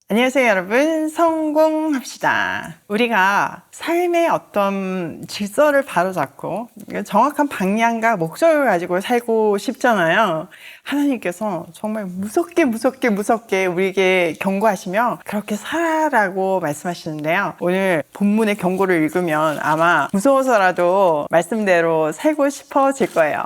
안녕하세요, 여러분. 성공합시다. 우리가 삶의 어떤 질서를 바로잡고 정확한 방향과 목적을 가지고 살고 싶잖아요. 하나님께서 정말 무섭게 우리에게 경고하시며 그렇게 살아라고 말씀하시는데요. 오늘 본문의 경고를 읽으면 아마 무서워서라도 말씀대로 살고 싶어질 거예요.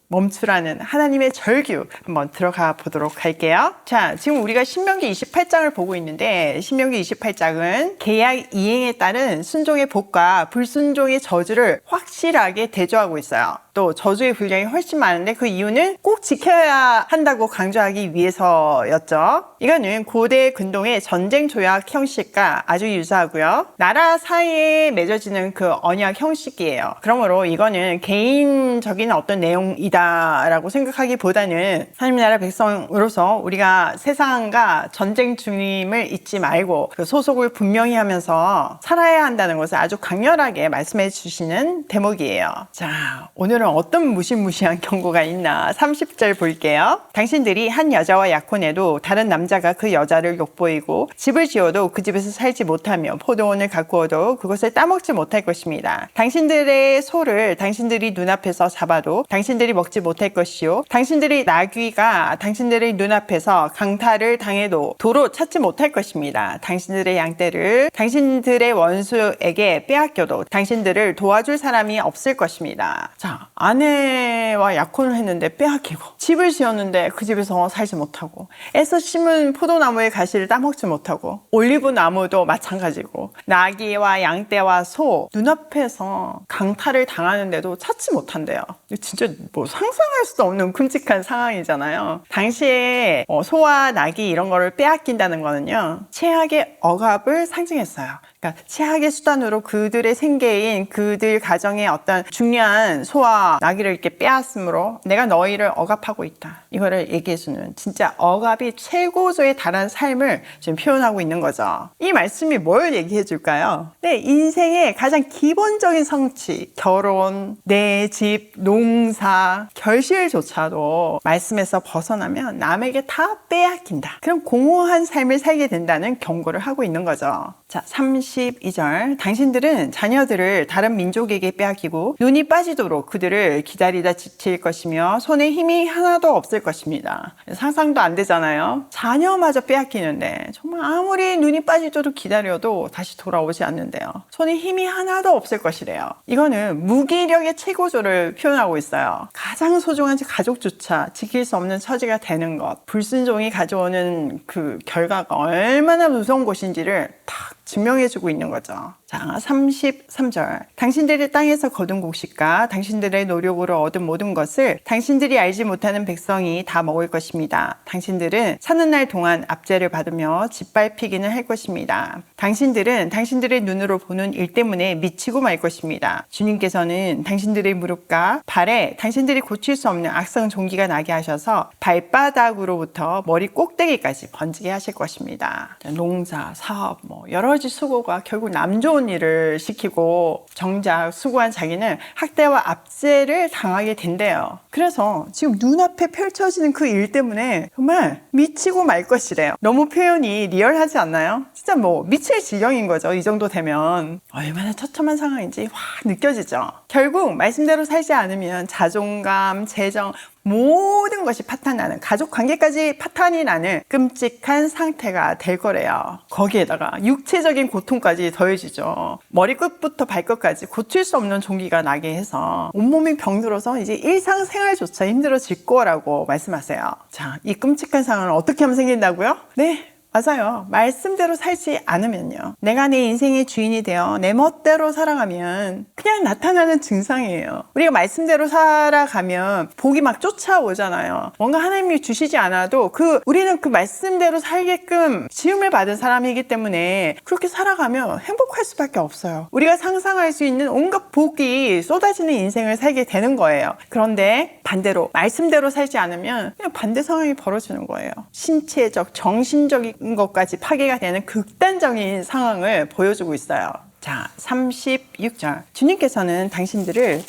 멈추라는 하나님의 절규 한번 들어가 보도록 할게요. 자, 지금 우리가 신명기 28장을 보고 있는데 신명기 28장은 계약 이행에 따른 순종의 복과 불순종의 저주를 확실하게 대조하고 있어요. 또 저주의 분량이 훨씬 많은데 그 이유는 꼭 지켜야 한다고 강조하기 위해서였죠. 이거는 고대 근동의 전쟁 조약 형식과 아주 유사하고요. 나라 사이에 맺어지는 그 언약 형식이에요. 그러므로 이거는 개인적인 어떤 내용이다라고 생각하기보다는 하나님 나라 백성으로서 우리가 세상과 전쟁 중임을 잊지 말고 그 소속을 분명히 하면서 살아야 한다는 것을 아주 강렬하게 말씀해 주시는 대목이에요. 자, 오늘은 어떤 무시무시한 경고가 있나 30절 볼게요. 당신들이 한 여자와 약혼해도 다른 남자가 그 여자를 욕보이고 집을 지어도 그 집에서 살지 못하며 포도원을 가꾸어도 그것을 따먹지 못할 것입니다. 당신들의 소를 당신들이 눈앞에서 잡아도 당신들이 먹지 못할 것이요 당신들이 나귀가 당신들의 눈앞에서 강탈을 당해도 도로 찾지 못할 것입니다. 당신들의 양떼를 당신들의 원수에게 빼앗겨도 당신들을 도와줄 사람이 없을 것입니다. 자, 아내와 약혼을 했는데 빼앗기고 집을 지었는데 그 집에서 살지 못하고 애써 심은 포도나무의 가시를 따먹지 못하고 올리브 나무도 마찬가지고 나귀와 양떼와 소 눈앞에서 강탈을 당하는데도 찾지 못한대요. 진짜 뭐 상상할 수도 없는 끔찍한 상황이잖아요. 당시에 소와 나귀 이런 거를 빼앗긴다는 거는요, 최악의 억압을 상징했어요. 그러니까 최악의 수단으로 그들의 생계인 그들 가정의 어떤 중요한 소와 나귀를 이렇게 빼앗음으로 내가 너희를 억압하고 있다. 이거를 얘기해주는 진짜 억압이 최고조에 달한 삶을 지금 표현하고 있는 거죠. 이 말씀이 뭘 얘기해 줄까요? 네, 인생의 가장 기본적인 성취, 결혼, 내 집, 농사, 결실조차도 말씀에서 벗어나면 남에게 다 빼앗긴다. 그럼 공허한 삶을 살게 된다는 경고를 하고 있는 거죠. 자, 32절. 당신들은 자녀들을 다른 민족에게 빼앗기고 눈이 빠지도록 그들을 기다리다 지칠 것이며 손에 힘이 하나도 없을 것입니다. 상상도 안 되잖아요. 자녀마저 빼앗기는데 정말 아무리 눈이 빠지도록 기다려도 다시 돌아오지 않는데요. 손에 힘이 하나도 없을 것이래요. 이거는 무기력의 최고조를 표현하고 있어요. 가장 소중한 가족조차 지킬 수 없는 처지가 되는 것. 불순종이 가져오는 그 결과가 얼마나 무서운 것인지를 딱 증명해주고 있는 거죠. 자, 33절. 당신들의 땅에서 거둔 곡식과 당신들의 노력으로 얻은 모든 것을 당신들이 알지 못하는 백성이 다 먹을 것입니다. 당신들은 사는 날 동안 압제를 받으며 짓밟히기는 할 것입니다. 당신들은 당신들의 눈으로 보는 일 때문에 미치고 말 것입니다. 주님께서는 당신들의 무릎과 발에 당신들이 고칠 수 없는 악성 종기가 나게 하셔서 발바닥으로부터 머리 꼭대기까지 번지게 하실 것입니다. 농사, 사업, 여러 가지 수고가 결국 남 좋은 일을 시키고 정작 수고한 자기는 학대와 압제를 당하게 된대요. 그래서 지금 눈앞에 펼쳐지는 그 일 때문에 정말 미치고 말 것이래요. 너무 표현이 리얼하지 않나요? 진짜 미칠 지경인 거죠. 이 정도 되면 얼마나 처참한 상황인지 확 느껴지죠. 결국 말씀대로 살지 않으면 자존감, 재정 모든 것이 파탄나는, 가족 관계까지 파탄이 나는 끔찍한 상태가 될 거래요. 거기에다가 육체적인 고통까지 더해지죠. 머리끝부터 발끝까지 고칠 수 없는 종기가 나게 해서 온몸이 병들어서 이제 일상생활조차 힘들어질 거라고 말씀하세요. 자, 이 끔찍한 상황을 어떻게 하면 생긴다고요? 네, 맞아요. 말씀대로 살지 않으면요, 내가 내 인생의 주인이 되어 내 멋대로 살아가면 그냥 나타나는 증상이에요. 우리가 말씀대로 살아가면 복이 막 쫓아오잖아요. 뭔가 하나님이 주시지 않아도 우리는 그 말씀대로 살게끔 지음을 받은 사람이기 때문에 그렇게 살아가면 행복할 수밖에 없어요. 우리가 상상할 수 있는 온갖 복이 쏟아지는 인생을 살게 되는 거예요. 그런데 반대로 말씀대로 살지 않으면 그냥 반대 상황이 벌어지는 거예요. 신체적, 정신적인 것까지 파괴가 되는 극단적인 상황을 보여주고 있어요. 자, 36절. 주님께서는 당신들을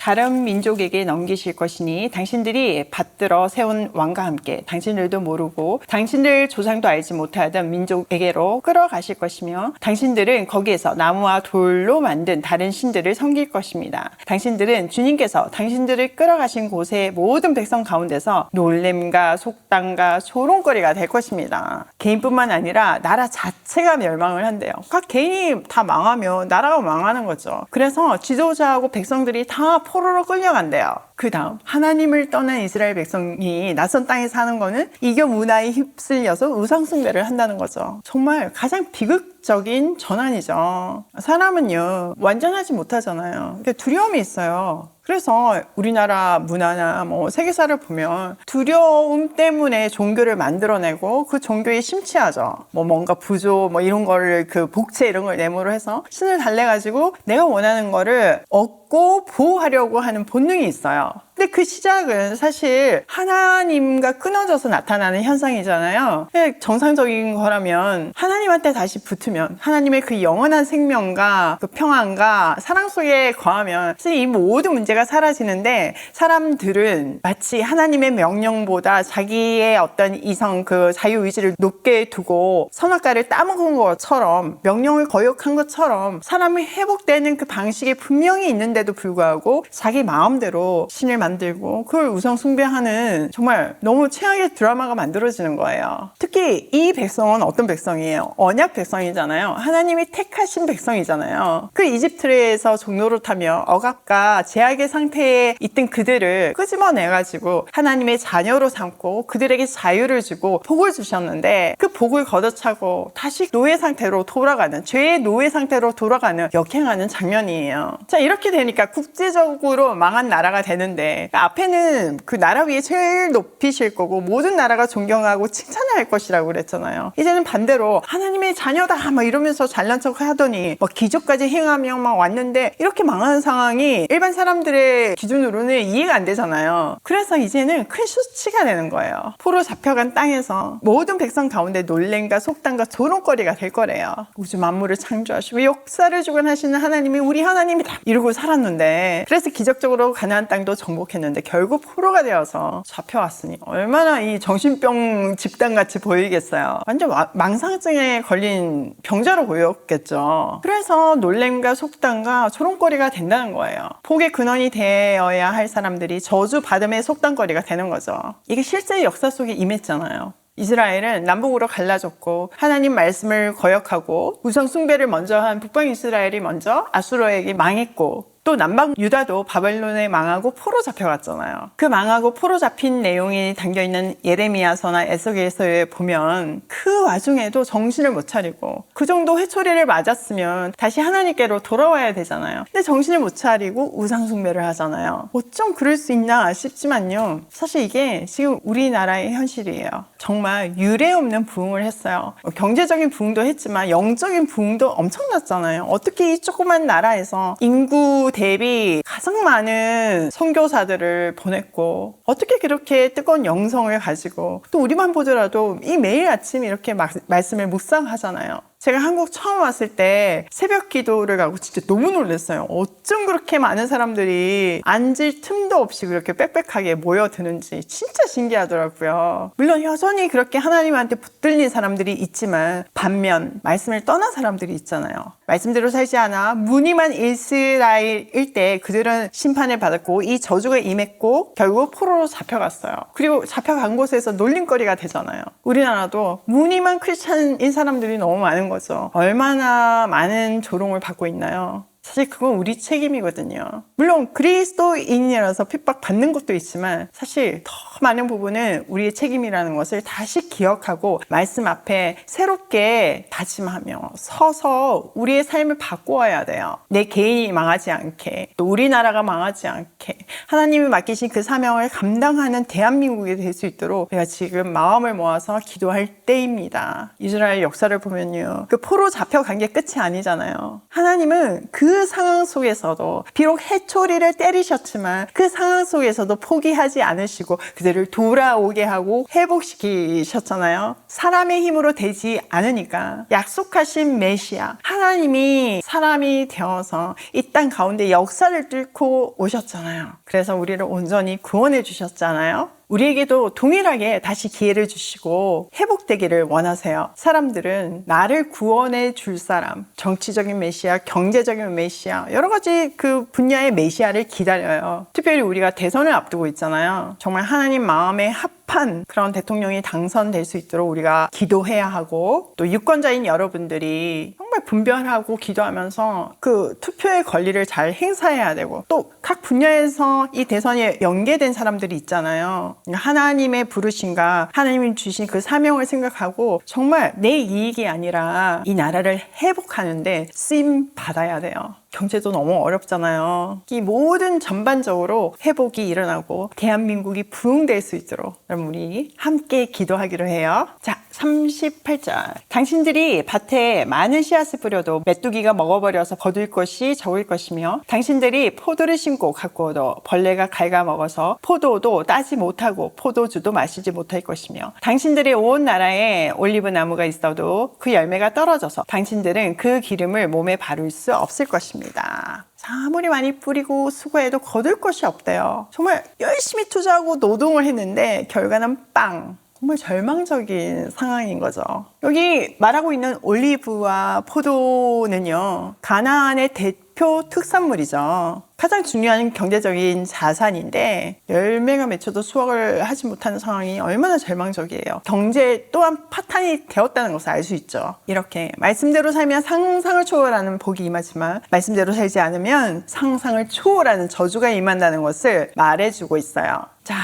다른 민족에게 넘기실 것이니 당신들이 받들어 세운 왕과 함께 당신들도 모르고 당신들 조상도 알지 못하던 민족에게로 끌어가실 것이며 당신들은 거기에서 나무와 돌로 만든 다른 신들을 섬길 것입니다. 당신들은 주님께서 당신들을 끌어가신 곳의 모든 백성 가운데서 놀램과 속담과 조롱거리가 될 것입니다. 개인뿐만 아니라 나라 자체가 멸망을 한대요. 각 개인이 다 망하면 나라가 망하는 거죠. 그래서 지도자하고 백성들이 다 포로로 끌려간대요. 그 다음 하나님을 떠난 이스라엘 백성이 낯선 땅에 사는 거는 이교 문화에 휩쓸려서 우상숭배를 한다는 거죠. 정말 가장 비극적인 전환이죠. 사람은요 완전하지 못하잖아요. 두려움이 있어요. 그래서 우리나라 문화나 세계사를 보면 두려움 때문에 종교를 만들어내고 그 종교에 심취하죠. 뭔가 부조 이런 거를 복채 이런 걸 내모로 해서 신을 달래가지고 내가 원하는 거를 얻고 보호하려고 하는 본능이 있어요. 근데 그 시작은 사실 하나님과 끊어져서 나타나는 현상이잖아요. 정상적인 거라면 하나님한테 다시 붙으면 하나님의 그 영원한 생명과 그 평안과 사랑 속에 거하면 사실 이 모든 문제가 사라지는데 사람들은 마치 하나님의 명령보다 자기의 어떤 이성 그 자유의지를 높게 두고 선악과를 따먹은 것처럼 명령을 거역한 것처럼 사람이 회복되는 그 방식이 분명히 있는데도 불구하고 자기 마음대로 신을 만들고 그걸 우상 숭배하는 정말 너무 최악의 드라마가 만들어지는 거예요. 특히 이 백성은 어떤 백성이에요? 언약 백성이잖아요. 하나님이 택하신 백성이잖아요. 그 이집트에서 종노릇하며 억압과 제약의 상태에 있던 그들을 끄집어내가지고 하나님의 자녀로 삼고 그들에게 자유를 주고 복을 주셨는데 그 복을 걷어차고 다시 노예 상태로 돌아가는 죄의 노예 상태로 돌아가는 역행하는 장면이에요. 자, 이렇게 되니까 국제적으로 망한 나라가 되는데 앞에는 그 나라 위에 제일 높이실 거고 모든 나라가 존경하고 칭찬할 것이라고 그랬잖아요. 이제는 반대로 하나님의 자녀다 이러면서 잘난 척 하더니 기적까지 행하며 왔는데 이렇게 망하는 상황이 일반 사람들의 기준으로는 이해가 안 되잖아요. 그래서 이제는 큰 수치가 되는 거예요. 포로 잡혀간 땅에서 모든 백성 가운데 놀램과 속담과 조롱거리가 될 거래요. 우주 만물을 창조하시고 역사를 주관하시는 하나님이 우리 하나님이다 이러고 살았는데 그래서 기적적으로 가나안 땅도 정복했는데 결국 포로가 되어서 잡혀왔으니 얼마나 이 정신병 집단같이 보이겠어요. 완전 망상증에 걸린 병자로 보였겠죠. 그래서 놀램과 속담과 조롱거리가 된다는 거예요. 복의 근원이 되어야 할 사람들이 저주받음의 속담거리가 되는 거죠. 이게 실제 역사 속에 임했잖아요. 이스라엘은 남북으로 갈라졌고 하나님 말씀을 거역하고 우상 숭배를 먼저 한 북방 이스라엘이 먼저 아수르에게 망했고 또 남방 유다도 바벨론에 망하고 포로 잡혀갔잖아요. 그 망하고 포로 잡힌 내용이 담겨있는 예레미야서나 에스겔서에 보면 그 와중에도 정신을 못 차리고 그 정도 회초리를 맞았으면 다시 하나님께로 돌아와야 되잖아요. 근데 정신을 못 차리고 우상숭배를 하잖아요. 어쩜 그럴 수 있나 싶지만요. 사실 이게 지금 우리나라의 현실이에요. 정말 유례 없는 부흥을 했어요. 경제적인 부흥도 했지만 영적인 부흥도 엄청났잖아요. 어떻게 이 조그만 나라에서 인구 대비 가장 많은 선교사들을 보냈고 어떻게 그렇게 뜨거운 영성을 가지고 또 우리만 보더라도 이 매일 아침 이렇게 말씀을 묵상하잖아요. 제가 한국 처음 왔을 때 새벽 기도를 가고 진짜 너무 놀랐어요. 어쩜 그렇게 많은 사람들이 앉을 틈도 없이 그렇게 빽빽하게 모여드는지 진짜 신기하더라고요. 물론 여전히 그렇게 하나님한테 붙들린 사람들이 있지만 반면 말씀을 떠난 사람들이 있잖아요. 말씀대로 살지 않아 무늬만 이스라엘일 때 그들은 심판을 받았고 이 저주가 임했고 결국 포로로 잡혀갔어요. 그리고 잡혀간 곳에서 놀림거리가 되잖아요. 우리나라도 무늬만 크리스찬인 사람들이 너무 많은 거죠. 얼마나 많은 조롱을 받고 있나요? 사실 그건 우리 책임이거든요. 물론 그리스도인이라서 핍박받는 것도 있지만 사실 더 많은 부분은 우리의 책임이라는 것을 다시 기억하고 말씀 앞에 새롭게 다짐하며 서서 우리의 삶을 바꾸어야 돼요. 내 개인이 망하지 않게 또 우리나라가 망하지 않게 하나님이 맡기신 그 사명을 감당하는 대한민국이 될 수 있도록 제가 지금 마음을 모아서 기도할 때입니다. 이스라엘 역사를 보면요. 그 포로 잡혀간 게 끝이 아니잖아요. 하나님은 그 그 상황 속에서도 비록 해초리를 때리셨지만 그 상황 속에서도 포기하지 않으시고 그들을 돌아오게 하고 회복시키셨잖아요. 사람의 힘으로 되지 않으니까 약속하신 메시아 하나님이 사람이 되어서 이 땅 가운데 역사를 뚫고 오셨잖아요. 그래서 우리를 온전히 구원해 주셨잖아요. 우리에게도 동일하게 다시 기회를 주시고 회복되기를 원하세요. 사람들은 나를 구원해 줄 사람, 정치적인 메시아, 경제적인 메시아, 여러 가지 그 분야의 메시아를 기다려요. 특별히 우리가 대선을 앞두고 있잖아요. 정말 하나님 마음에 합한 그런 대통령이 당선될 수 있도록 우리가 기도해야 하고, 또 유권자인 여러분들이 정말 분별하고 기도하면서 그 투표의 권리를 잘 행사해야 되고, 또 각 분야에서 이 대선에 연계된 사람들이 있잖아요. 하나님의 부르심과 하나님이 주신 그 사명을 생각하고 정말 내 이익이 아니라 이 나라를 회복하는데 쓰임 받아야 돼요. 경제도 너무 어렵잖아요. 이 모든 전반적으로 회복이 일어나고 대한민국이 부흥될 수 있도록 여러분 우리 함께 기도하기로 해요. 자, 38절. 당신들이 밭에 많은 씨앗을 뿌려도 메뚜기가 먹어버려서 거둘 것이 적을 것이며, 당신들이 포도를 심고 가꾸어도 벌레가 갉아먹어서 포도도 따지 못하고 포도주도 마시지 못할 것이며, 당신들의 온 나라에 올리브 나무가 있어도 그 열매가 떨어져서 당신들은 그 기름을 몸에 바를 수 없을 것입니다. 아무리 많이 뿌리고 수고해도 거둘 것이 없대요. 정말 열심히 투자하고 노동을 했는데 결과는 빵. 정말 절망적인 상황인 거죠. 여기 말하고 있는 올리브와 포도는요, 가나안의 대표 특산물이죠. 가장 중요한 경제적인 자산인데 열매가 맺혀도 수확을 하지 못하는 상황이 얼마나 절망적이에요. 경제 또한 파탄이 되었다는 것을 알 수 있죠. 이렇게 말씀대로 살면 상상을 초월하는 복이 임하지만 말씀대로 살지 않으면 상상을 초월하는 저주가 임한다는 것을 말해주고 있어요. 자,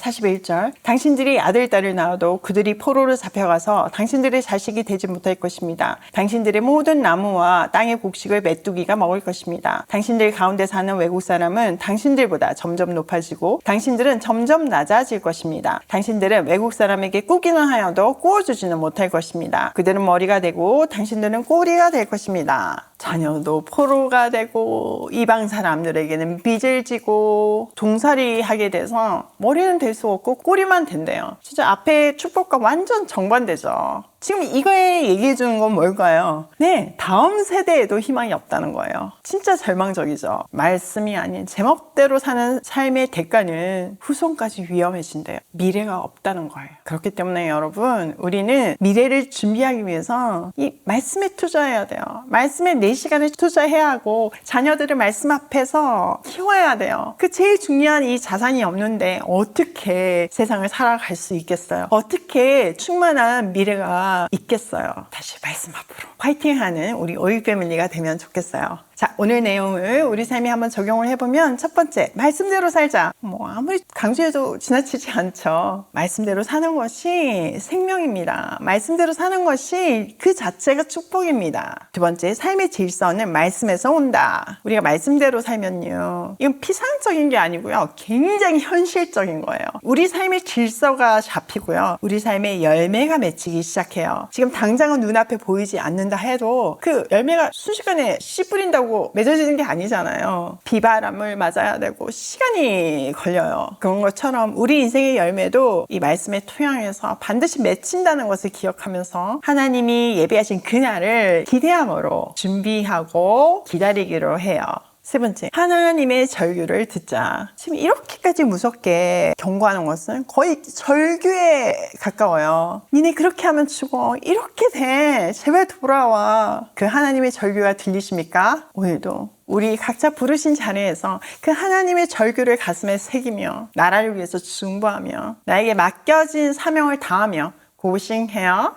41절. 당신들이 아들, 딸을 낳아도 그들이 포로로 잡혀가서 당신들의 자식이 되지 못할 것입니다. 당신들의 모든 나무와 땅의 곡식을 메뚜기가 먹을 것입니다. 당신들 가운데 사는 외국 사람은 당신들보다 점점 높아지고 당신들은 점점 낮아질 것입니다. 당신들은 외국 사람에게 꾸기는 하여도 꾸어주지는 못할 것입니다. 그들은 머리가 되고 당신들은 꼬리가 될 것입니다. 자녀도 포로가 되고 이방 사람들에게는 빚을 지고 종살이 하게 돼서 머리는 될 수 없고 꼬리만 된대요. 진짜 앞에 축복과 완전 정반대죠. 지금 이거에 얘기해 주는 건 뭘까요? 네, 다음 세대에도 희망이 없다는 거예요. 진짜 절망적이죠. 말씀이 아닌 제멋대로 사는 삶의 대가는 후손까지 위험해진대요. 미래가 없다는 거예요. 그렇기 때문에 여러분, 우리는 미래를 준비하기 위해서 이 말씀에 투자해야 돼요. 말씀에 내 시간을 투자해야 하고 자녀들을 말씀 앞에서 키워야 돼요. 그 제일 중요한 이 자산이 없는데 어떻게 세상을 살아갈 수 있겠어요? 어떻게 충만한 미래가 있겠어요? 다시 말씀 앞으로 화이팅하는 우리 오일 패밀리가 되면 좋겠어요. 자, 오늘 내용을 우리 삶에 한번 적용을 해보면, 첫 번째, 말씀대로 살자. 아무리 강조해도 지나치지 않죠. 말씀대로 사는 것이 생명입니다. 말씀대로 사는 것이 그 자체가 축복입니다. 두 번째, 삶의 질서는 말씀에서 온다. 우리가 말씀대로 살면요, 이건 피상적인 게 아니고요, 굉장히 현실적인 거예요. 우리 삶의 질서가 잡히고요, 우리 삶의 열매가 맺히기 시작해요. 지금 당장은 눈앞에 보이지 않는다 해도 그 열매가 순식간에 씨 뿌린다고 맺어지는 게 아니잖아요. 비바람을 맞아야 되고 시간이 걸려요. 그런 것처럼 우리 인생의 열매도 이 말씀에 토양해서 반드시 맺힌다는 것을 기억하면서 하나님이 예비하신 그날을 기대함으로 준비하고 기다리기로 해요. 세 번째, 하나님의 절규를 듣자. 지금 이렇게까지 무섭게 경고하는 것은 거의 절규에 가까워요. 니네 그렇게 하면 죽어. 이렇게 돼. 제발 돌아와. 그 하나님의 절규가 들리십니까? 오늘도 우리 각자 부르신 자리에서 그 하나님의 절규를 가슴에 새기며 나라를 위해서 중보하며 나에게 맡겨진 사명을 다하며 고싱해요.